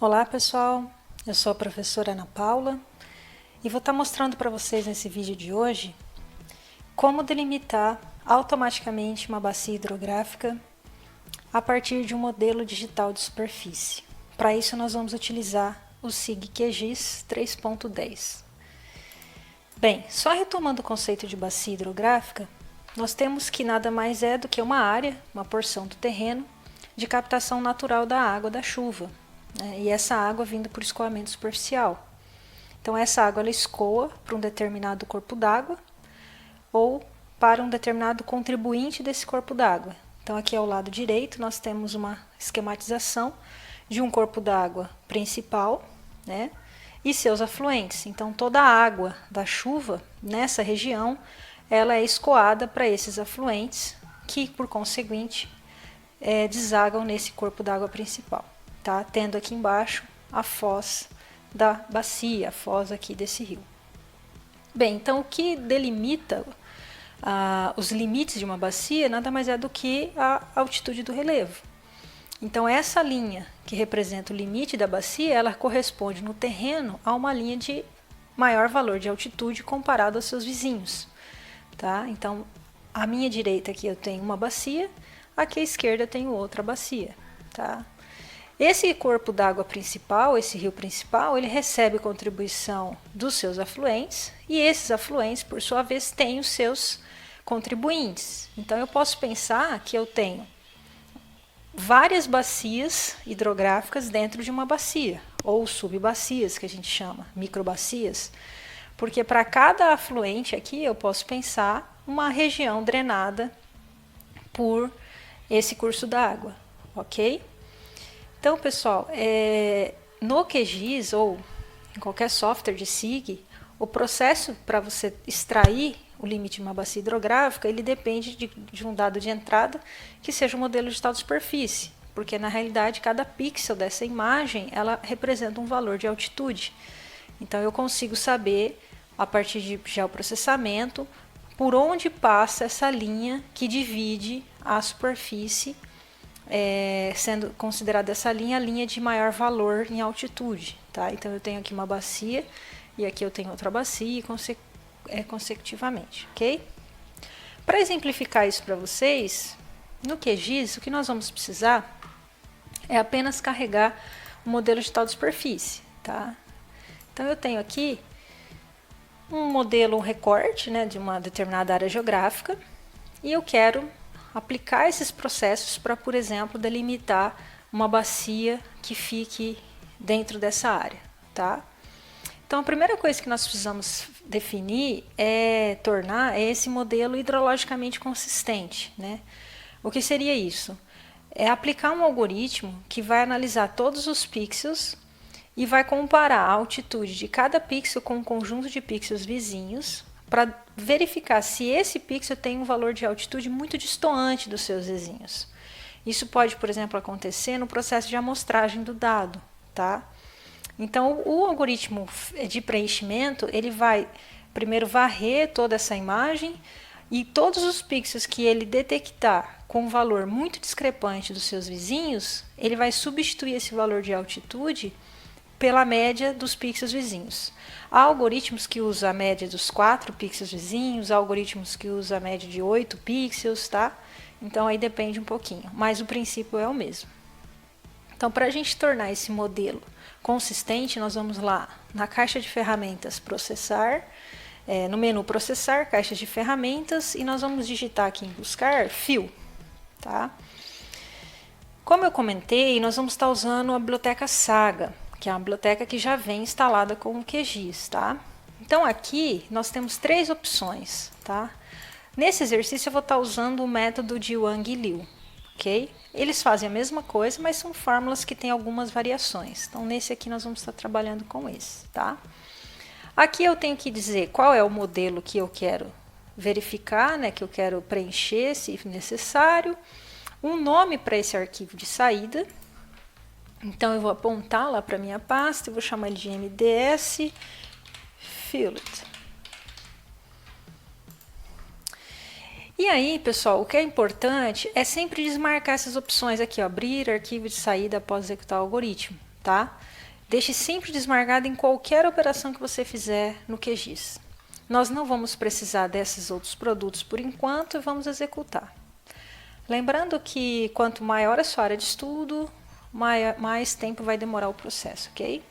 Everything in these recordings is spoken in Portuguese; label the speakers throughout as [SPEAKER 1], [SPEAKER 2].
[SPEAKER 1] Olá pessoal, eu sou a professora Ana Paula e vou estar mostrando para vocês nesse vídeo de hoje como delimitar automaticamente uma bacia hidrográfica a partir de um modelo digital de superfície. Para isso nós vamos utilizar o SIG QGIS 3.10. Bem, só retomando o conceito de bacia hidrográfica, nós temos que nada mais é do que uma área, uma porção do terreno, de captação natural da água da chuva, né? E essa água vindo por escoamento superficial. Então essa água ela escoa para um determinado corpo d'água ou para um determinado contribuinte desse corpo d'água. Então aqui ao lado direito nós temos uma esquematização de um corpo d'água principal, né? E seus afluentes. Então toda a água da chuva nessa região ela é escoada para esses afluentes que por conseguinte desagam nesse corpo d'água principal, tá? Tendo aqui embaixo a foz da bacia, a foz aqui desse rio. Bem, então o que delimita os limites de uma bacia nada mais é do que a altitude do relevo. Então essa linha que representa o limite da bacia, ela corresponde no terreno a uma linha de maior valor de altitude comparado aos seus vizinhos, tá? Então à minha direita aqui eu tenho uma bacia, aqui à esquerda eu tenho outra bacia, tá? Esse corpo d'água principal, esse rio principal, ele recebe contribuição dos seus afluentes e esses afluentes, por sua vez, têm os seus contribuintes. Então eu posso pensar que eu tenho várias bacias hidrográficas dentro de uma bacia, ou subbacias que a gente chama, microbacias, porque para cada afluente aqui eu posso pensar uma região drenada por esse curso d'água, ok? Então, pessoal, no QGIS ou em qualquer software de SIG, o processo para você extrair o limite de uma bacia hidrográfica, ele depende de um dado de entrada que seja um modelo digital de superfície, porque na realidade cada pixel dessa imagem, ela representa um valor de altitude. Então eu consigo saber, a partir de geoprocessamento, por onde passa essa linha que divide a superfície, sendo considerada essa linha a linha de maior valor em altitude, tá? Então eu tenho aqui uma bacia e aqui eu tenho outra bacia consecutivamente, ok? Para exemplificar isso para vocês, no QGIS o que nós vamos precisar é apenas carregar o modelo digital de superfície, tá? Então eu tenho aqui um modelo, um recorte, né, de uma determinada área geográfica e eu quero aplicar esses processos para, por exemplo, delimitar uma bacia que fique dentro dessa área, tá? Então, a primeira coisa que nós precisamos definir é tornar esse modelo hidrologicamente consistente, né? O que seria isso? É aplicar um algoritmo que vai analisar todos os pixels e vai comparar a altitude de cada pixel com um conjunto de pixels vizinhos para verificar se esse pixel tem um valor de altitude muito distoante dos seus vizinhos. Isso pode, por exemplo, acontecer no processo de amostragem do dado, tá? Então, o algoritmo de preenchimento, ele vai primeiro varrer toda essa imagem e todos os pixels que ele detectar com um valor muito discrepante dos seus vizinhos, ele vai substituir esse valor de altitude pela média dos pixels vizinhos. Há algoritmos que usam a média dos 4 pixels vizinhos, há algoritmos que usam a média de 8 pixels, tá? Então aí depende um pouquinho, mas o princípio é o mesmo. Então, para a gente tornar esse modelo consistente, nós vamos lá na caixa de ferramentas processar, no menu processar, caixa de ferramentas, e nós vamos digitar aqui em buscar fio, tá? Como eu comentei, nós vamos estar usando a biblioteca Saga, que é uma biblioteca que já vem instalada com o QGIS, tá? Então aqui nós temos 3 opções, tá? Nesse exercício eu vou estar usando o método de Wang e Liu, ok? Eles fazem a mesma coisa, mas são fórmulas que têm algumas variações. Então nesse aqui nós vamos estar trabalhando com esse, tá? Aqui eu tenho que dizer qual é o modelo que eu quero verificar, né? Que eu quero preencher, se necessário. Um nome para esse arquivo de saída. Então eu vou apontar lá para a minha pasta, eu vou chamar ele de MDS Field. E aí, pessoal, o que é importante é sempre desmarcar essas opções aqui, ó, abrir arquivo de saída após executar o algoritmo, tá? Deixe sempre desmarcado em qualquer operação que você fizer no QGIS. Nós não vamos precisar desses outros produtos por enquanto e vamos executar. Lembrando que quanto maior a sua área de estudo, mais tempo vai demorar o processo, ok?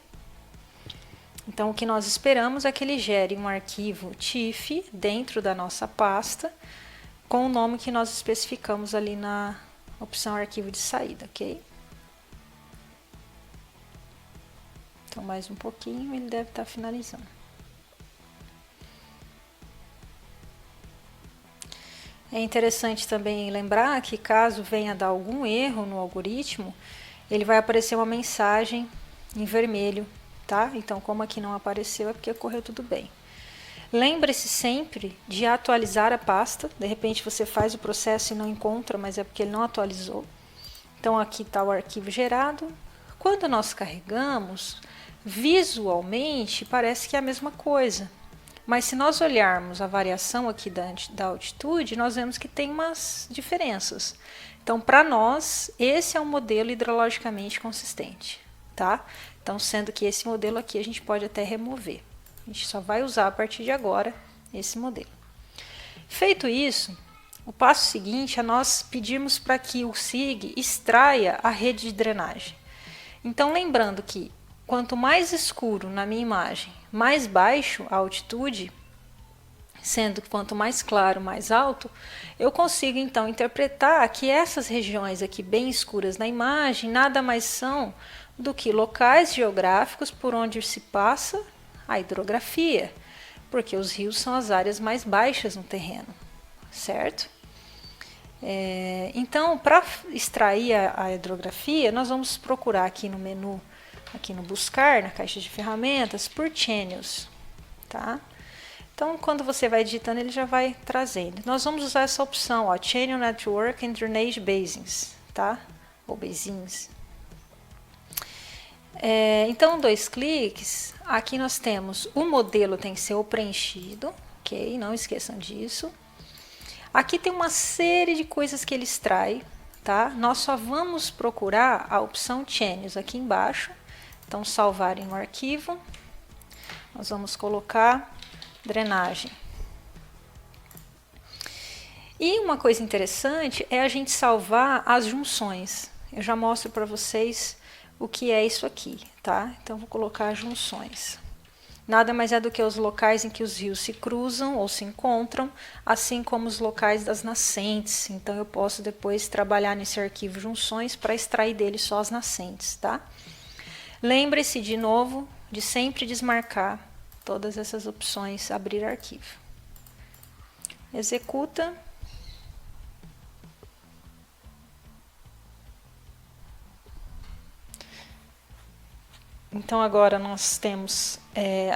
[SPEAKER 1] Então, o que nós esperamos é que ele gere um arquivo TIFF dentro da nossa pasta, com o nome que nós especificamos ali na opção arquivo de saída, ok? Então, mais um pouquinho, ele deve estar finalizando. É interessante também lembrar que caso venha dar algum erro no algoritmo, ele vai aparecer uma mensagem em vermelho, tá? Então, como aqui não apareceu, é porque correu tudo bem. Lembre-se sempre de atualizar a pasta. De repente você faz o processo e não encontra, mas é porque ele não atualizou. Então, aqui está o arquivo gerado. Quando nós carregamos, visualmente parece que é a mesma coisa. Mas se nós olharmos a variação aqui da altitude, nós vemos que tem umas diferenças. Então, para nós, esse é um modelo hidrologicamente consistente, tá? Então, sendo que esse modelo aqui a gente pode até remover. A gente só vai usar a partir de agora esse modelo. Feito isso, o passo seguinte é nós pedirmos para que o SIG extraia a rede de drenagem. Então, lembrando que quanto mais escuro na minha imagem, mais baixo a altitude, sendo que quanto mais claro, mais alto, eu consigo então interpretar que essas regiões aqui bem escuras na imagem nada mais são do que locais geográficos por onde se passa a hidrografia, porque os rios são as áreas mais baixas no terreno, certo? Então, para extrair a hidrografia, nós vamos procurar aqui no menu, aqui no buscar, na caixa de ferramentas, por channels, tá? Então, quando você vai digitando, ele já vai trazendo. Nós vamos usar essa opção, ó, Channel Network and Drainage Basins, tá? Ou basins. Então, 2 cliques, aqui nós temos o modelo tem que ser o preenchido, ok? Não esqueçam disso. Aqui tem uma série de coisas que ele extrai, tá? Nós só vamos procurar a opção Channels aqui embaixo. Então, salvarem no arquivo. Nós vamos colocar drenagem. E uma coisa interessante é a gente salvar as junções. Eu já mostro para vocês o que é isso aqui, tá? Então, vou colocar junções. Nada mais é do que os locais em que os rios se cruzam ou se encontram, assim como os locais das nascentes. Então, eu posso depois trabalhar nesse arquivo junções para extrair dele só as nascentes, tá? Lembre-se, de novo, de sempre desmarcar todas essas opções, abrir arquivo. Executa. Então, agora nós temos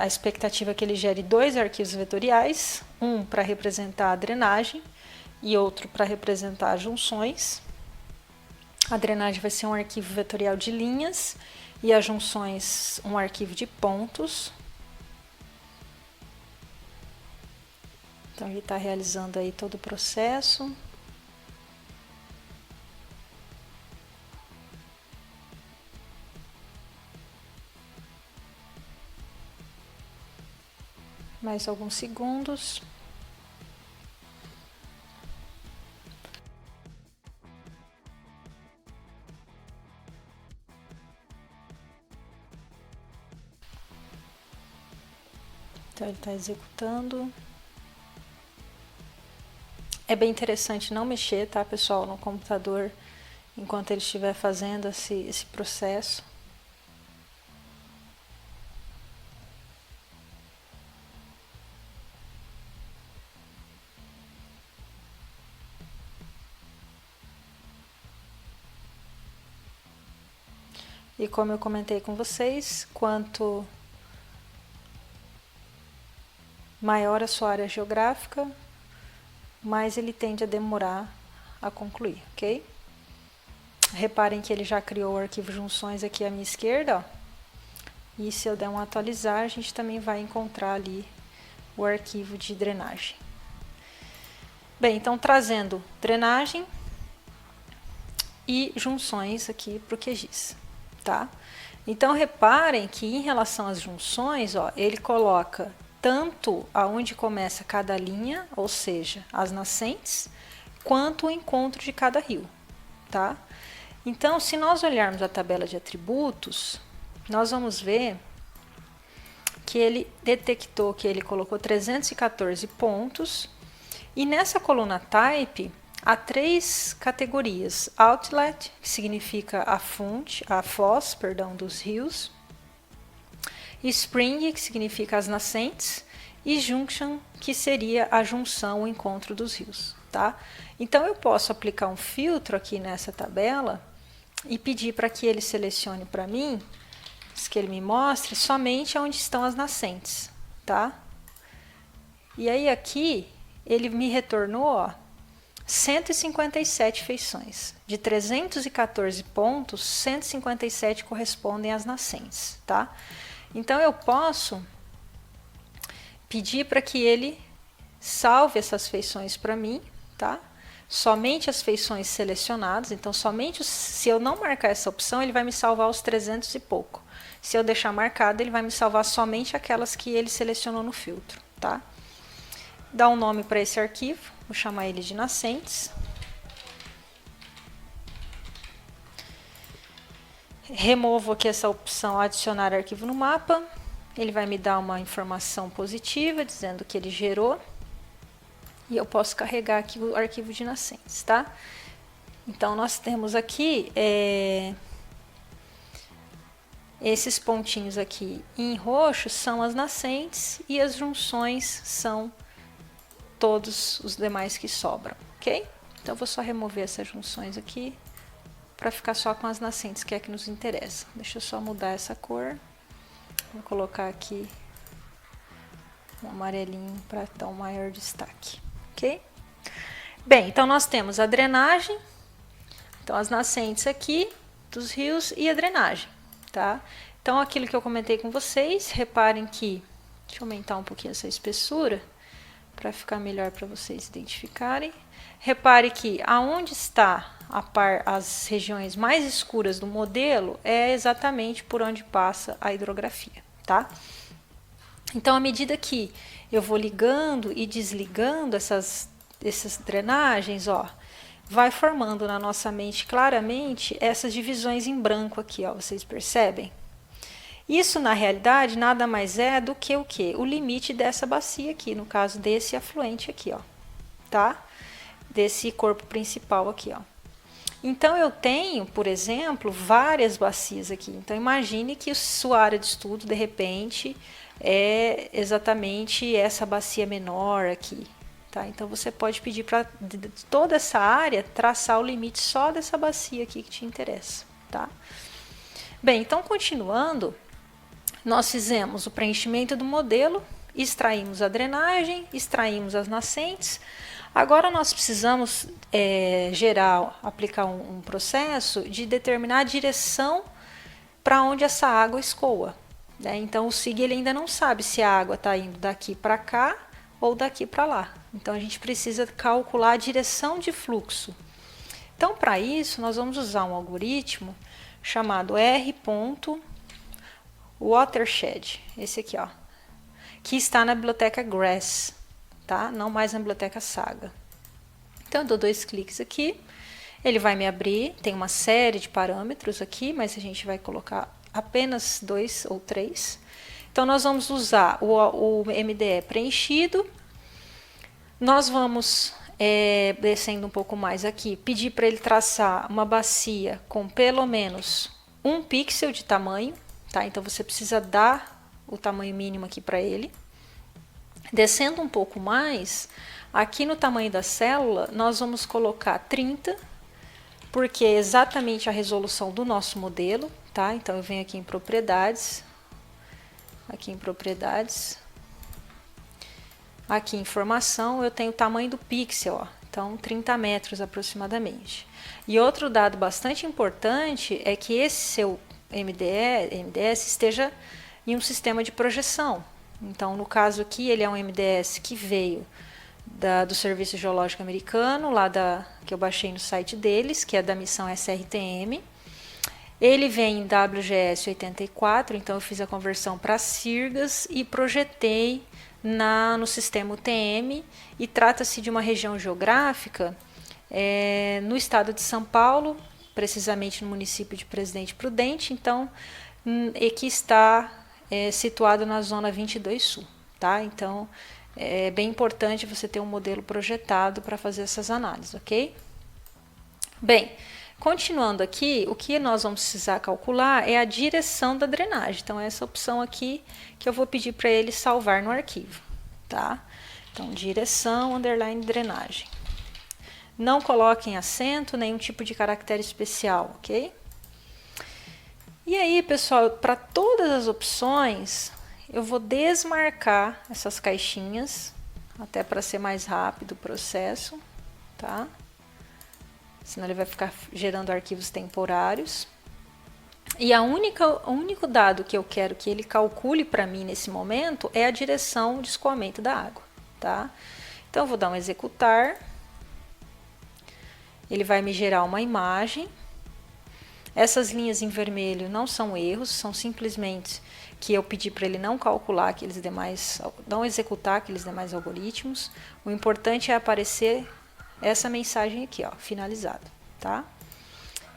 [SPEAKER 1] a expectativa que ele gere 2 arquivos vetoriais, um para representar a drenagem e outro para representar junções. A drenagem vai ser um arquivo vetorial de linhas e as junções um arquivo de pontos. Então, ele está realizando aí todo o processo. Mais alguns segundos. Então, ele está executando. É bem interessante não mexer, tá, pessoal, no computador enquanto ele estiver fazendo esse processo. E como eu comentei com vocês, quanto maior a sua área geográfica, mais ele tende a demorar a concluir, ok? Reparem que ele já criou o arquivo junções aqui à minha esquerda, ó. E se eu der um atualizar, a gente também vai encontrar ali o arquivo de drenagem. Bem, então trazendo drenagem e junções aqui para o QGIS. tá? Então reparem que em relação às junções, ó, ele coloca tanto aonde começa cada linha, ou seja, as nascentes, quanto o encontro de cada rio, tá? Então, se nós olharmos a tabela de atributos, nós vamos ver que ele detectou que ele colocou 314 pontos, e nessa coluna type há 3 categorias: outlet, que significa a fonte, a foz, perdão, dos rios, spring, que significa as nascentes, e junction, que seria a junção, o encontro dos rios, tá? Então eu posso aplicar um filtro aqui nessa tabela e pedir para que ele selecione para mim, que ele me mostre somente onde estão as nascentes, tá? E aí aqui ele me retornou, ó, 157 feições. De 314 pontos, 157 correspondem às nascentes, tá? Então eu posso pedir para que ele salve essas feições para mim, tá? Somente as feições selecionadas, então somente se eu não marcar essa opção, ele vai me salvar os 300 e pouco. Se eu deixar marcado, ele vai me salvar somente aquelas que ele selecionou no filtro, tá? Dá um nome para esse arquivo, vou chamar ele de nascentes. Removo aqui essa opção adicionar arquivo no mapa. Ele vai me dar uma informação positiva, dizendo que ele gerou. E eu posso carregar aqui o arquivo de nascentes, tá? Então, nós temos aqui esses pontinhos aqui em roxo são as nascentes e as junções são todos os demais que sobram, ok? Então, eu vou só remover essas junções aqui para ficar só com as nascentes, que é que nos interessa. Deixa eu só mudar essa cor. Vou colocar aqui um amarelinho para dar um maior destaque, ok? Bem, então nós temos a drenagem, então as nascentes aqui dos rios e a drenagem, tá? Então aquilo que eu comentei com vocês, reparem que, deixa eu aumentar um pouquinho essa espessura, para ficar melhor para vocês identificarem. Repare que aonde está as regiões mais escuras do modelo é exatamente por onde passa a hidrografia, tá? Então, à medida que eu vou ligando e desligando essas drenagens, ó, vai formando na nossa mente claramente essas divisões em branco aqui, ó, vocês percebem? Isso, na realidade, nada mais é do que o quê? O limite dessa bacia aqui, no caso desse afluente aqui, ó, tá? Desse corpo principal aqui, ó. Então, eu tenho, por exemplo, várias bacias aqui. Então, imagine que sua área de estudo, de repente, é exatamente essa bacia menor aqui, tá? Então, você pode pedir para toda essa área traçar o limite só dessa bacia aqui que te interessa, tá? Bem, então, continuando, nós fizemos o preenchimento do modelo, extraímos a drenagem, extraímos as nascentes. Agora nós precisamos aplicar um processo de determinar a direção para onde essa água escoa, né? Então o SIG ele ainda não sabe se a água está indo daqui para cá ou daqui para lá. Então a gente precisa calcular a direção de fluxo. Então para isso nós vamos usar um algoritmo chamado R.Watershed, esse aqui, ó, que está na biblioteca GRASS, tá? Não mais na biblioteca Saga. Então, eu dou 2 cliques aqui, ele vai me abrir, tem uma série de parâmetros aqui, mas a gente vai colocar apenas 2 ou 3. Então, nós vamos usar o MDE preenchido, nós vamos, descendo um pouco mais aqui, pedir para ele traçar uma bacia com pelo menos 1 pixel de tamanho, tá? Então, você precisa dar o tamanho mínimo aqui para ele. Descendo um pouco mais, aqui no tamanho da célula, nós vamos colocar 30, porque é exatamente a resolução do nosso modelo, tá? Então, eu venho aqui em propriedades, aqui em informação, eu tenho o tamanho do pixel, ó, então 30 metros aproximadamente. E outro dado bastante importante é que esse seu MDS esteja em um sistema de projeção. Então, no caso aqui, ele é um MDS que veio do Serviço Geológico Americano, que eu baixei no site deles, que é da missão SRTM. Ele vem em WGS 84, então eu fiz a conversão para Sirgas e projetei no sistema UTM, e trata-se de uma região geográfica no estado de São Paulo, precisamente no município de Presidente Prudente, então, que está situado na zona 22 Sul, tá? Então, é bem importante você ter um modelo projetado para fazer essas análises, ok? Bem, continuando aqui, o que nós vamos precisar calcular é a direção da drenagem. Então, essa opção aqui que eu vou pedir para ele salvar no arquivo, tá? Então, direção, underline, drenagem. Não coloquem acento, nenhum tipo de caractere especial, ok? E aí, pessoal, para todas as opções, eu vou desmarcar essas caixinhas, até para ser mais rápido o processo, tá? Senão ele vai ficar gerando arquivos temporários. E o único dado que eu quero que ele calcule para mim nesse momento é a direção de escoamento da água, tá? Então, eu vou dar um executar. Ele vai me gerar uma imagem. Essas linhas em vermelho não são erros, são simplesmente que eu pedi para ele não calcular aqueles demais, não executar aqueles demais algoritmos. O importante é aparecer essa mensagem aqui, ó, finalizado, tá?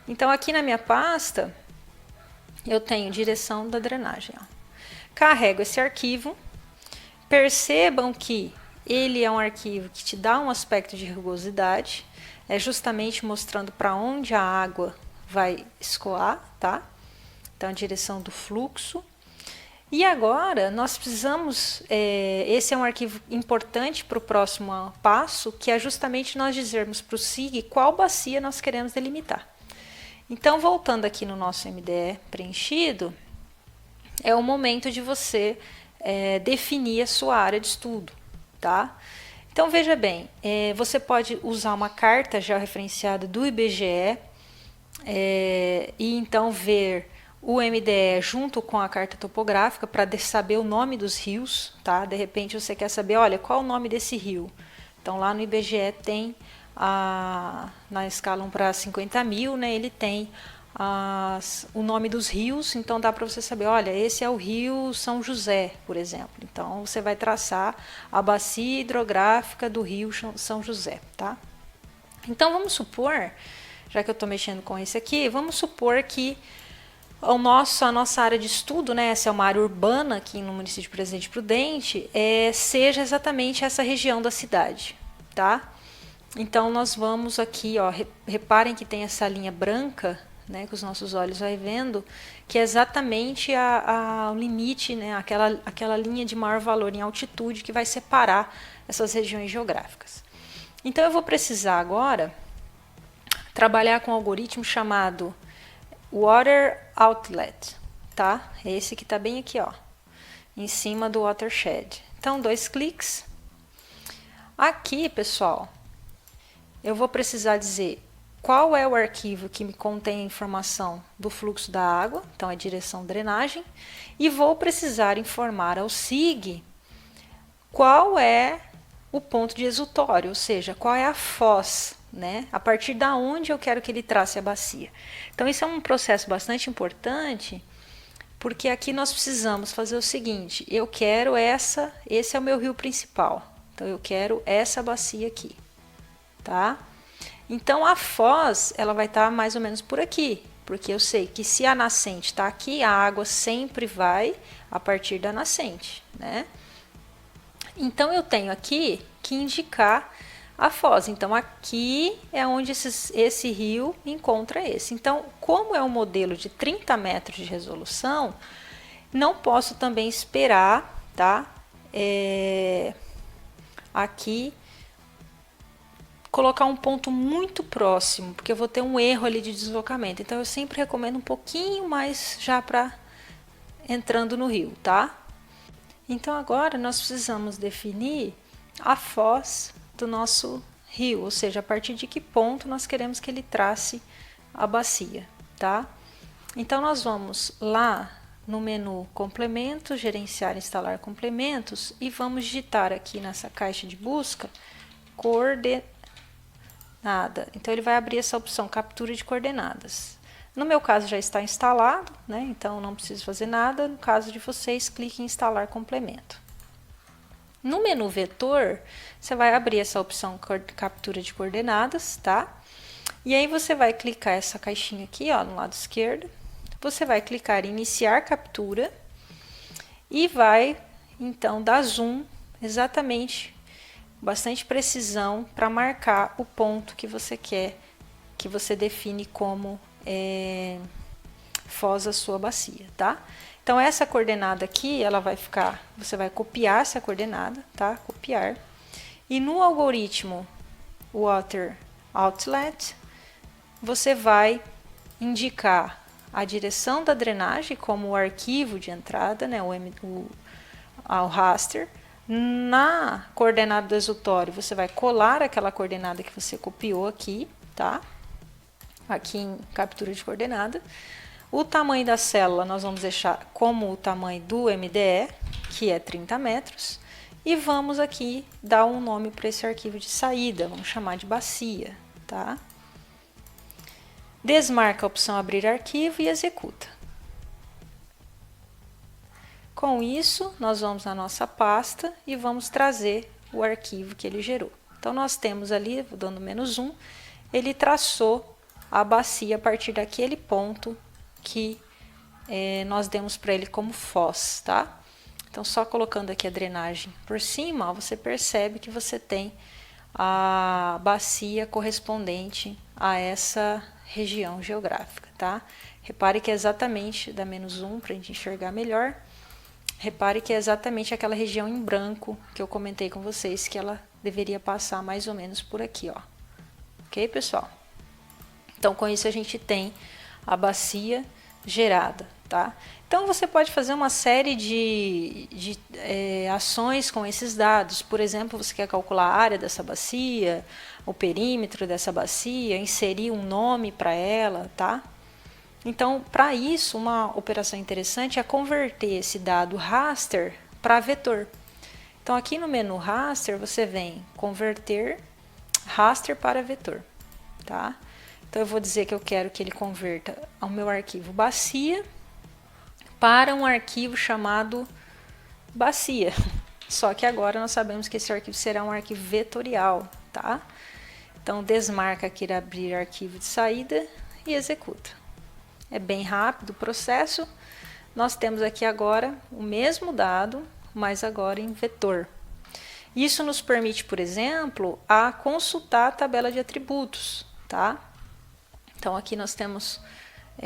[SPEAKER 1] Então, aqui na minha pasta, eu tenho direção da drenagem, ó. Carrego esse arquivo. Percebam que ele é um arquivo que te dá um aspecto de rugosidade, é justamente mostrando para onde a água vai escoar, tá? Então, a direção do fluxo. E agora, nós precisamos, esse é um arquivo importante para o próximo passo, que é justamente nós dizermos para o SIG qual bacia nós queremos delimitar. Então, voltando aqui no nosso MDE preenchido, é o momento de você definir a sua área de estudo, tá? Então, veja bem, você pode usar uma carta já referenciada do IBGE e então ver o MDE junto com a carta topográfica para saber o nome dos rios, tá? De repente você quer saber, olha, qual é o nome desse rio? Então, lá no IBGE tem, na escala 1 para 50 mil, né, ele tem o nome dos rios, então dá para você saber, olha, esse é o rio São José, por exemplo. Então, você vai traçar a bacia hidrográfica do rio São José, tá? Então, vamos supor, já que eu estou mexendo com esse aqui, vamos supor que a nossa área de estudo, né, essa é uma área urbana aqui no município de Presidente Prudente, seja exatamente essa região da cidade, tá? Então, nós vamos aqui, ó, reparem que tem essa linha branca, né, que os nossos olhos vai vendo, que é exatamente o limite, né, aquela linha de maior valor em altitude que vai separar essas regiões geográficas. Então, eu vou precisar agora trabalhar com um algoritmo chamado Water Outlet, tá? Esse que está bem aqui, ó, em cima do Watershed. Então, 2 cliques. Aqui, pessoal, eu vou precisar dizer qual é o arquivo que me contém a informação do fluxo da água, então é direção drenagem, e vou precisar informar ao SIG qual é o ponto de exutório, ou seja, qual é a foz, né? A partir da onde eu quero que ele trace a bacia. Então, isso é um processo bastante importante, porque aqui nós precisamos fazer o seguinte, eu quero esse é o meu rio principal, então eu quero essa bacia aqui, tá? Então, a foz, ela vai estar mais ou menos por aqui, porque eu sei que se a nascente está aqui, a água sempre vai a partir da nascente, né? Então, eu tenho aqui que indicar a foz. Então, aqui é onde esse rio encontra esse. Então, como é um modelo de 30 metros de resolução, não posso também esperar, tá? Aqui colocar um ponto muito próximo, porque eu vou ter um erro ali de deslocamento. Então, eu sempre recomendo um pouquinho mais já para entrando no rio, tá? Então, agora nós precisamos definir a foz do nosso rio, ou seja, a partir de que ponto nós queremos que ele trace a bacia, tá? Então, nós vamos lá no menu complementos, gerenciar e instalar complementos e vamos digitar aqui nessa caixa de busca coordenada. Então, ele vai abrir essa opção captura de coordenadas. No meu caso já está instalado, né? Então não preciso fazer nada. No caso de vocês, clique em instalar complemento. No menu vetor, você vai abrir essa opção captura de coordenadas, tá? E aí você vai clicar essa caixinha aqui, ó, no lado esquerdo. Você vai clicar em iniciar captura e vai então dar zoom exatamente, bastante precisão para marcar o ponto que você quer, que você define como foz a sua bacia, tá? Então essa coordenada aqui, ela vai ficar, você vai copiar essa coordenada, tá? Copiar. E no algoritmo Water Outlet, você vai indicar a direção da drenagem como o arquivo de entrada, né, o raster. Na coordenada do exutório, você vai colar aquela coordenada que você copiou aqui, tá? Aqui em captura de coordenada. O tamanho da célula nós vamos deixar como o tamanho do MDE, que é 30 metros. E vamos aqui dar um nome para esse arquivo de saída, vamos chamar de bacia, tá? Desmarca a opção abrir arquivo e executa. Com isso, nós vamos na nossa pasta e vamos trazer o arquivo que ele gerou. Então, nós temos ali, vou dando -1, ele traçou a bacia a partir daquele ponto que nós demos para ele como foz, tá? Então, só colocando aqui a drenagem por cima, ó, você percebe que você tem a bacia correspondente a essa região geográfica, tá? Repare que é exatamente, dá -1 para a gente enxergar melhor. Repare que é exatamente aquela região em branco que eu comentei com vocês que ela deveria passar mais ou menos por aqui, ó. Ok, pessoal? Então, com isso a gente tem a bacia gerada, tá? Então, você pode fazer uma série de ações com esses dados. Por exemplo, você quer calcular a área dessa bacia, o perímetro dessa bacia, inserir um nome para ela, tá? Então, para isso, uma operação interessante é converter esse dado raster para vetor. Então, aqui no menu raster, você vem converter raster para vetor, tá? Então, eu vou dizer que eu quero que ele converta ao meu arquivo bacia para um arquivo chamado bacia. Só que agora nós sabemos que esse arquivo será um arquivo vetorial, tá? Então, desmarca aqui abrir arquivo de saída e executa. É bem rápido o processo. Nós temos aqui agora o mesmo dado, mas agora em vetor. Isso nos permite, por exemplo, a consultar a tabela de atributos, tá? Então, aqui nós temos,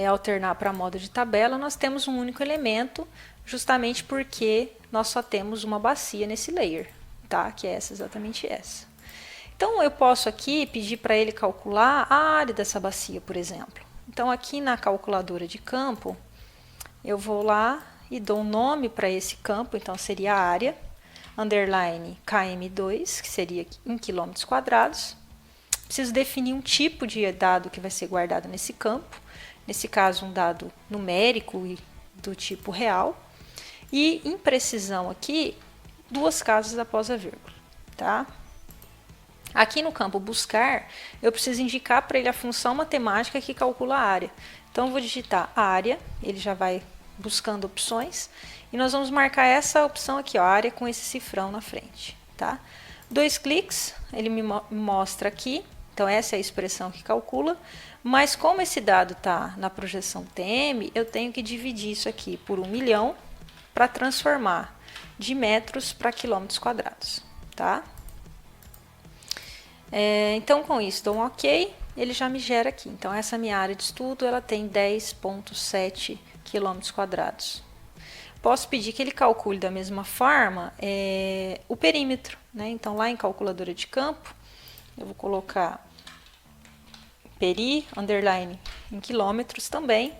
[SPEAKER 1] alternar para modo de tabela, nós temos um único elemento, justamente porque nós só temos uma bacia nesse layer, tá? Que é exatamente essa. Então, eu posso aqui pedir para ele calcular a área dessa bacia, por exemplo. Então, aqui na calculadora de campo, eu vou lá e dou um nome para esse campo, então seria área, underline km2, que seria em quilômetros quadrados. Preciso definir um tipo de dado que vai ser guardado nesse campo, nesse caso um dado numérico e do tipo real. E em precisão aqui, 2 casas após a vírgula, tá? Aqui no campo buscar, eu preciso indicar para ele a função matemática que calcula a área. Então, eu vou digitar área, ele já vai buscando opções, e nós vamos marcar essa opção aqui, ó, área com esse cifrão na frente, tá? 2 cliques, ele me mostra aqui, então essa é a expressão que calcula, mas como esse dado está na projeção TM, eu tenho que dividir isso aqui por 1 milhão para transformar de metros para quilômetros quadrados, tá? Então, com isso, dou um OK, ele já me gera aqui. Então, essa minha área de estudo, ela tem 10,7 km quadrados. Posso pedir que ele calcule da mesma forma o perímetro, né? Então, lá em calculadora de campo, eu vou colocar peri, underline, em quilômetros também,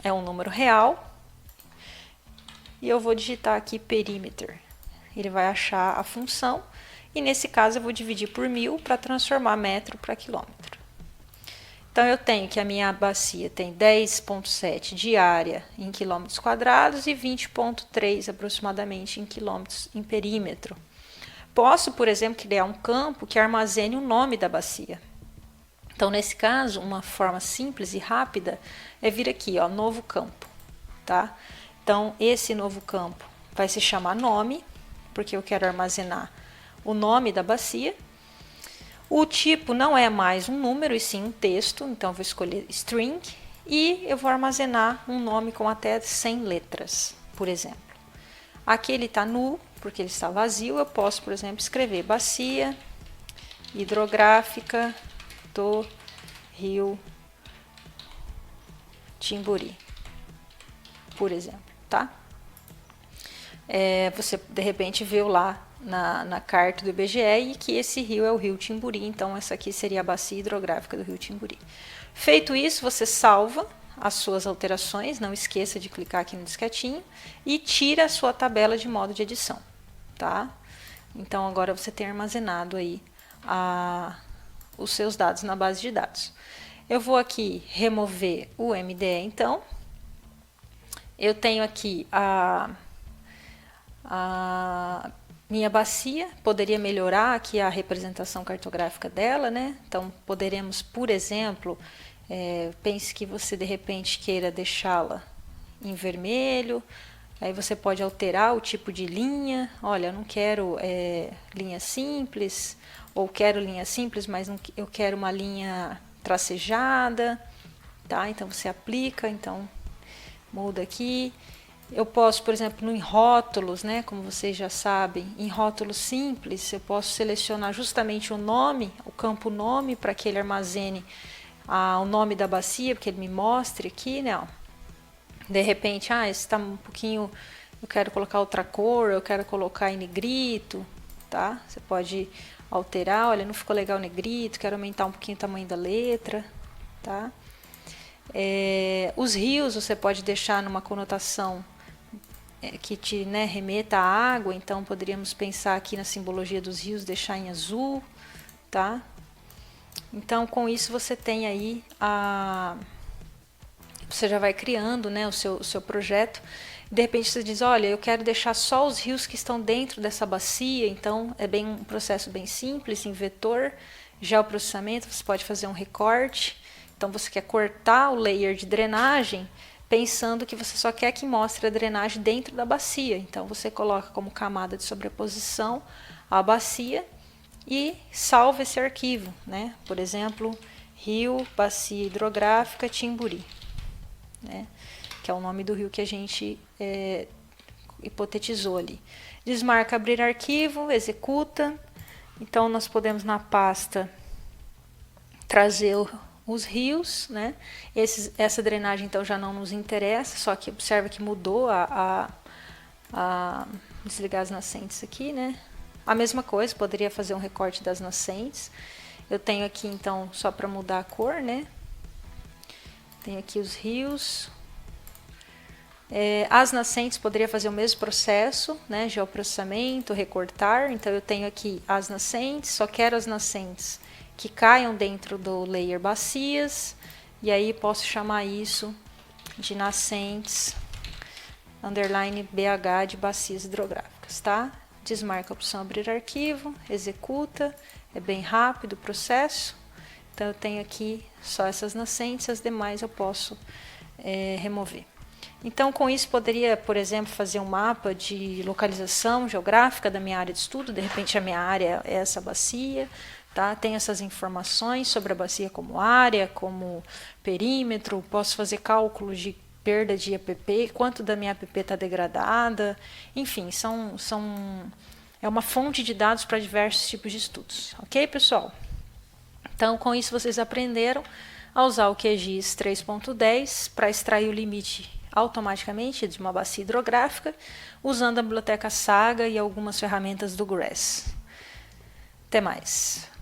[SPEAKER 1] é um número real. E eu vou digitar aqui perímetro. Ele vai achar a função. E nesse caso eu vou dividir por 1000 para transformar metro para quilômetro. Então eu tenho que a minha bacia tem 10,7 de área em quilômetros quadrados e 20,3 aproximadamente em quilômetros em perímetro. Posso, por exemplo, criar um campo que armazene o nome da bacia. Então, nesse caso, uma forma simples e rápida é vir aqui, ó, novo campo, tá? Então, esse novo campo vai se chamar nome, porque eu quero armazenar o nome da bacia. O tipo não é mais um número, e sim um texto, então eu vou escolher string, e eu vou armazenar um nome com até 100 letras, por exemplo. Aqui ele está null, porque ele está vazio, eu posso, por exemplo, escrever bacia hidrográfica do Rio Timburi, por exemplo, tá? Você de repente viu lá na carta do IBGE e que esse rio é o Rio Timburi, então essa aqui seria a bacia hidrográfica do Rio Timburi. Feito isso, você salva as suas alterações, não esqueça de clicar aqui no disquetinho e tira a sua tabela de modo de edição, tá? Então agora você tem armazenado aí os seus dados na base de dados. Eu vou aqui remover o MDE, então. Eu tenho aqui a minha bacia, poderia melhorar aqui a representação cartográfica dela, né? Então, poderemos, por exemplo, pense que você de repente queira deixá-la em vermelho, aí você pode alterar o tipo de linha. Olha, eu não quero linha simples, ou quero linha simples, mas não, eu quero uma linha tracejada, tá? Então, você aplica, então, muda aqui. Eu posso, por exemplo, em rótulos, né, como vocês já sabem, em rótulos simples, eu posso selecionar justamente o nome, o campo nome, para que ele armazene o nome da bacia, porque ele me mostre aqui, né, ó. De repente, esse está um pouquinho, eu quero colocar outra cor, eu quero colocar em negrito, tá? Você pode alterar, olha, não ficou legal negrito, quero aumentar um pouquinho o tamanho da letra, tá? Os rios você pode deixar numa conotação que te remeta à água, então poderíamos pensar aqui na simbologia dos rios, deixar em azul, tá? Então, com isso você tem aí você já vai criando, né, o seu projeto. De repente você diz, olha, eu quero deixar só os rios que estão dentro dessa bacia, então é um processo bem simples, em vetor, geoprocessamento, você pode fazer um recorte. Então você quer cortar o layer de drenagem, pensando que você só quer que mostre a drenagem dentro da bacia. Então você coloca como camada de sobreposição a bacia e salva esse arquivo, né? Por exemplo, Rio Bacia Hidrográfica Timburi, né? Que é o nome do rio que a gente hipotetizou ali. Desmarca abrir arquivo, executa. Então nós podemos na pasta trazer os rios, né? Essa drenagem então já não nos interessa, só que observa que mudou desligar as nascentes aqui, né? A mesma coisa, poderia fazer um recorte das nascentes. Eu tenho aqui então, só para mudar a cor, né? Tenho aqui os rios. As nascentes poderia fazer o mesmo processo, né? Geoprocessamento, recortar. Então eu tenho aqui as nascentes, só quero as nascentes que caiam dentro do layer bacias, e aí posso chamar isso de nascentes underline BH de bacias hidrográficas, tá? Desmarca a opção abrir arquivo, executa, é bem rápido o processo. Então eu tenho aqui só essas nascentes, as demais eu posso remover. Então com isso poderia, por exemplo, fazer um mapa de localização geográfica da minha área de estudo, de repente a minha área é essa bacia, tá? Tem essas informações sobre a bacia como área, como perímetro, posso fazer cálculos de perda de APP, quanto da minha APP está degradada, enfim, é uma fonte de dados para diversos tipos de estudos, ok, pessoal? Então, com isso vocês aprenderam a usar o QGIS 3.10 para extrair o limite automaticamente de uma bacia hidrográfica, usando a biblioteca Saga e algumas ferramentas do GRASS. Até mais!